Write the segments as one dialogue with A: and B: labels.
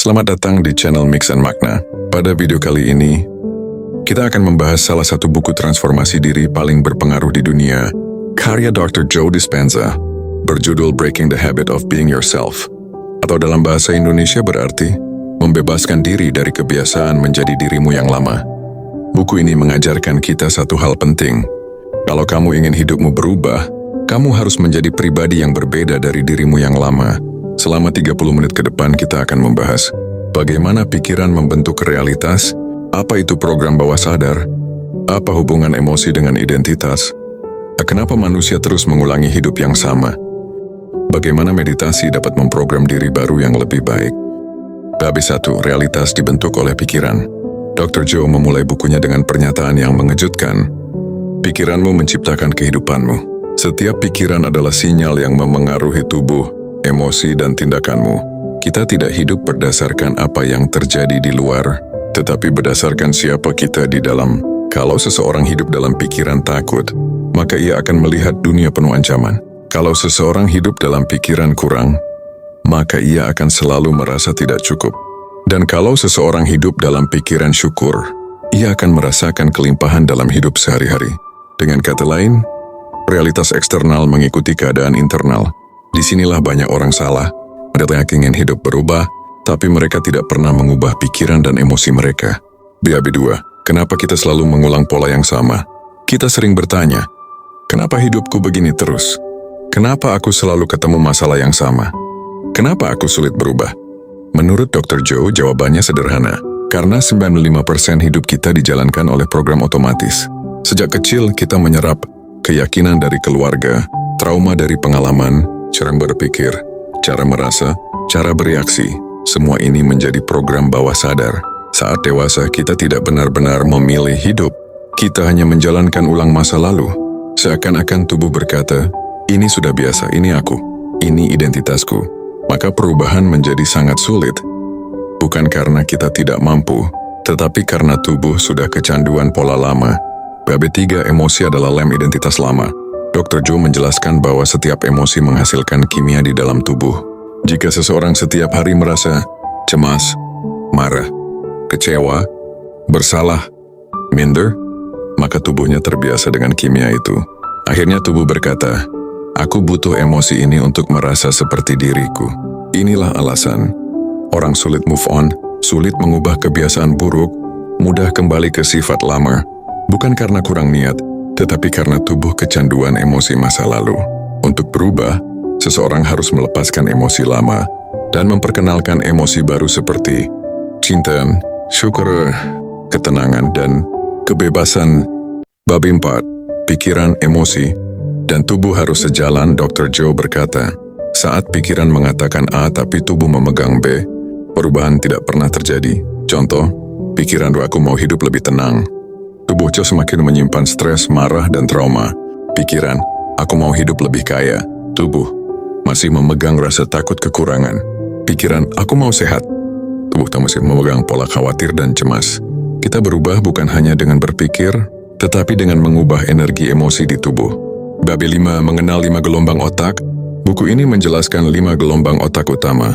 A: Selamat datang di channel Mix and Makna. Pada video kali ini, kita akan membahas salah satu buku transformasi diri paling berpengaruh di dunia, karya Dr. Joe Dispenza, berjudul Breaking the Habit of Being Yourself, atau dalam bahasa Indonesia berarti, membebaskan diri dari kebiasaan menjadi dirimu yang lama. Buku ini mengajarkan kita satu hal penting. Kalau kamu ingin hidupmu berubah, kamu harus menjadi pribadi yang berbeda dari dirimu yang lama. Selama 30 menit ke depan kita akan membahas bagaimana pikiran membentuk realitas, apa itu program bawah sadar, apa hubungan emosi dengan identitas, kenapa manusia terus mengulangi hidup yang sama, bagaimana meditasi dapat memprogram diri baru yang lebih baik. Bab 1, realitas dibentuk oleh pikiran. Dr. Joe memulai bukunya dengan pernyataan yang mengejutkan. Pikiranmu menciptakan kehidupanmu. Setiap pikiran adalah sinyal yang memengaruhi tubuh, emosi, dan tindakanmu. Kita tidak hidup berdasarkan apa yang terjadi di luar, tetapi berdasarkan siapa kita di dalam. Kalau seseorang hidup dalam pikiran takut, maka ia akan melihat dunia penuh ancaman. Kalau seseorang hidup dalam pikiran kurang, maka ia akan selalu merasa tidak cukup. Dan kalau seseorang hidup dalam pikiran syukur, ia akan merasakan kelimpahan dalam hidup sehari-hari. Dengan kata lain, realitas eksternal mengikuti keadaan internal. Disinilah banyak orang salah. Mereka ingin hidup berubah, tapi mereka tidak pernah mengubah pikiran dan emosi mereka. BAB 2, kenapa kita selalu mengulang pola yang sama? Kita sering bertanya, kenapa hidupku begini terus? Kenapa aku selalu ketemu masalah yang sama? Kenapa aku sulit berubah? Menurut Dr. Joe, jawabannya sederhana. Karena 95% hidup kita dijalankan oleh program otomatis. Sejak kecil kita menyerap keyakinan dari keluarga, trauma dari pengalaman, cara berpikir, cara merasa, cara bereaksi. Semua ini menjadi program bawah sadar. Saat dewasa, kita tidak benar-benar memilih hidup. Kita hanya menjalankan ulang masa lalu. Seakan-akan tubuh berkata, ini sudah biasa, ini aku, ini identitasku. Maka perubahan menjadi sangat sulit. Bukan karena kita tidak mampu, tetapi karena tubuh sudah kecanduan pola lama. Bab 3, emosi adalah lem identitas lama. Dr. Joe menjelaskan bahwa setiap emosi menghasilkan kimia di dalam tubuh. Jika seseorang setiap hari merasa cemas, marah, kecewa, bersalah, minder, maka tubuhnya terbiasa dengan kimia itu. Akhirnya tubuh berkata, aku butuh emosi ini untuk merasa seperti diriku. Inilah alasan orang sulit move on, sulit mengubah kebiasaan buruk, mudah kembali ke sifat lama. Bukan karena kurang niat, tetapi karena tubuh kecanduan emosi masa lalu. Untuk berubah, seseorang harus melepaskan emosi lama dan memperkenalkan emosi baru seperti cinta, syukur, ketenangan, dan kebebasan. Bab 4, pikiran, emosi, dan tubuh harus sejalan. Dr. Joe berkata, saat pikiran mengatakan A tapi tubuh memegang B, perubahan tidak pernah terjadi. Contoh, pikiran aku mau hidup lebih tenang. Tubuh Joe semakin menyimpan stres, marah, dan trauma. Pikiran, aku mau hidup lebih kaya. Tubuh masih memegang rasa takut kekurangan. Pikiran, aku mau sehat. Tubuh masih memegang pola khawatir dan cemas. Kita berubah bukan hanya dengan berpikir, tetapi dengan mengubah energi emosi di tubuh. Bab 5, mengenal 5 gelombang otak. Buku ini menjelaskan 5 gelombang otak utama.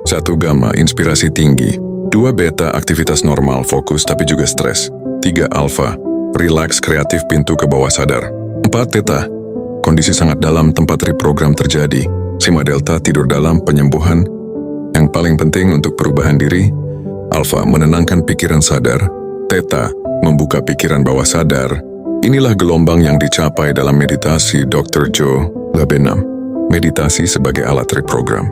A: 1 gamma, inspirasi tinggi. 2 beta, aktivitas normal, fokus tapi juga stres. 3 alfa, relax, kreatif, pintu ke bawah sadar. 4 theta, kondisi sangat dalam, tempat reprogram terjadi. 5 delta, tidur dalam, penyembuhan. Yang paling penting untuk perubahan diri, alfa, menenangkan pikiran sadar. Theta, membuka pikiran bawah sadar. Inilah gelombang yang dicapai dalam meditasi Dr. Joe. Bab 6, meditasi sebagai alat reprogram.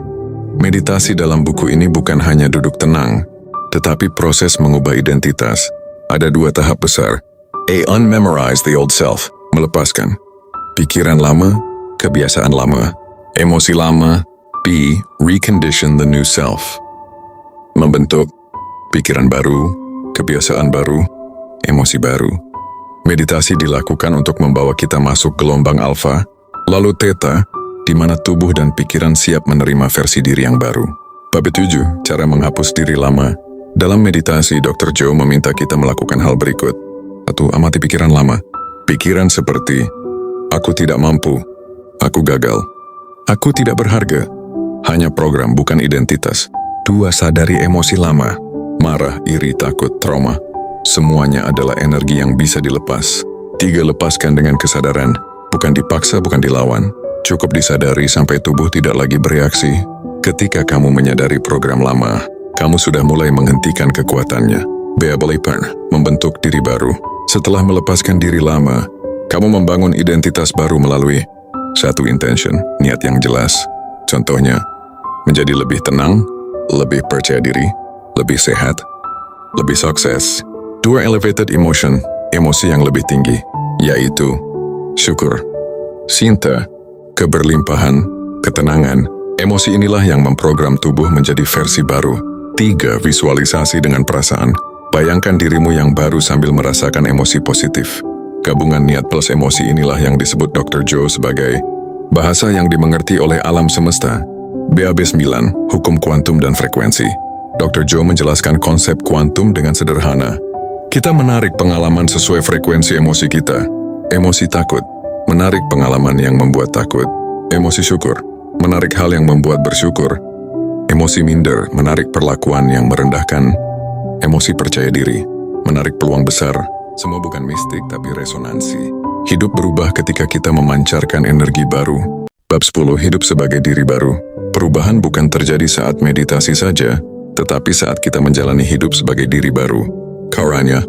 A: Meditasi dalam buku ini bukan hanya duduk tenang, tetapi proses mengubah identitas. Ada 2 tahap besar. A. Unmemorize the old self. Melepaskan pikiran lama, kebiasaan lama, emosi lama. B. Recondition the new self. Membentuk pikiran baru, kebiasaan baru, emosi baru. Meditasi dilakukan untuk membawa kita masuk gelombang alfa, lalu theta, di mana tubuh dan pikiran siap menerima versi diri yang baru. Bab 7, cara menghapus diri lama. Dalam meditasi, Dr. Joe meminta kita melakukan hal berikut. 1. Amati pikiran lama. Pikiran seperti, aku tidak mampu, aku gagal, aku tidak berharga. Hanya program, bukan identitas. 2. Sadari emosi lama. Marah, iri, takut, trauma. Semuanya adalah energi yang bisa dilepas. 3. Lepaskan dengan kesadaran. Bukan dipaksa, bukan dilawan. Cukup disadari sampai tubuh tidak lagi bereaksi. Ketika kamu menyadari program lama, kamu sudah mulai menghentikan kekuatannya. Beable Pattern, membentuk diri baru. Setelah melepaskan diri lama, kamu membangun identitas baru melalui 1. Intention, niat yang jelas. Contohnya, menjadi lebih tenang, lebih percaya diri, lebih sehat, lebih sukses. 2. Elevated emotion, emosi yang lebih tinggi, yaitu syukur, cinta, keberlimpahan, ketenangan. Emosi inilah yang memprogram tubuh menjadi versi baru. 3. Visualisasi dengan perasaan. Bayangkan dirimu yang baru sambil merasakan emosi positif. Gabungan niat plus emosi inilah yang disebut Dr. Joe sebagai bahasa yang dimengerti oleh alam semesta. BAB 9, Hukum Kuantum dan Frekuensi. Dr. Joe menjelaskan konsep kuantum dengan sederhana. Kita menarik pengalaman sesuai frekuensi emosi kita. Emosi takut, menarik pengalaman yang membuat takut. Emosi syukur, menarik hal yang membuat bersyukur. Emosi minder, menarik perlakuan yang merendahkan. Emosi percaya diri, menarik peluang besar. Semua bukan mistik tapi resonansi. Hidup berubah ketika kita memancarkan energi baru. Bab 10, hidup sebagai diri baru. Perubahan bukan terjadi saat meditasi saja, tetapi saat kita menjalani hidup sebagai diri baru. Caranya,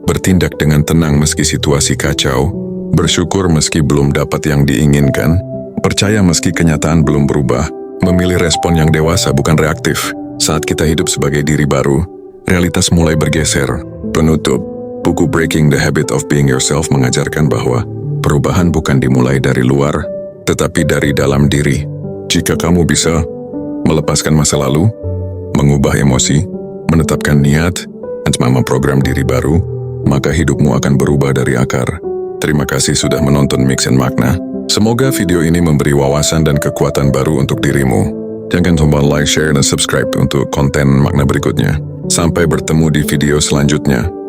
A: bertindak dengan tenang meski situasi kacau, bersyukur meski belum dapat yang diinginkan, percaya meski kenyataan belum berubah, memilih respon yang dewasa bukan reaktif. Saat kita hidup sebagai diri baru, realitas mulai bergeser. Penutup, buku Breaking the Habit of Being Yourself mengajarkan bahwa perubahan bukan dimulai dari luar, tetapi dari dalam diri. Jika kamu bisa melepaskan masa lalu, mengubah emosi, menetapkan niat, dan memprogram diri baru, maka hidupmu akan berubah dari akar. Terima kasih sudah menonton Mix and Makna. Semoga video ini memberi wawasan dan kekuatan baru untuk dirimu. Jangan lupa like, share, dan subscribe untuk konten makna berikutnya. Sampai bertemu di video selanjutnya.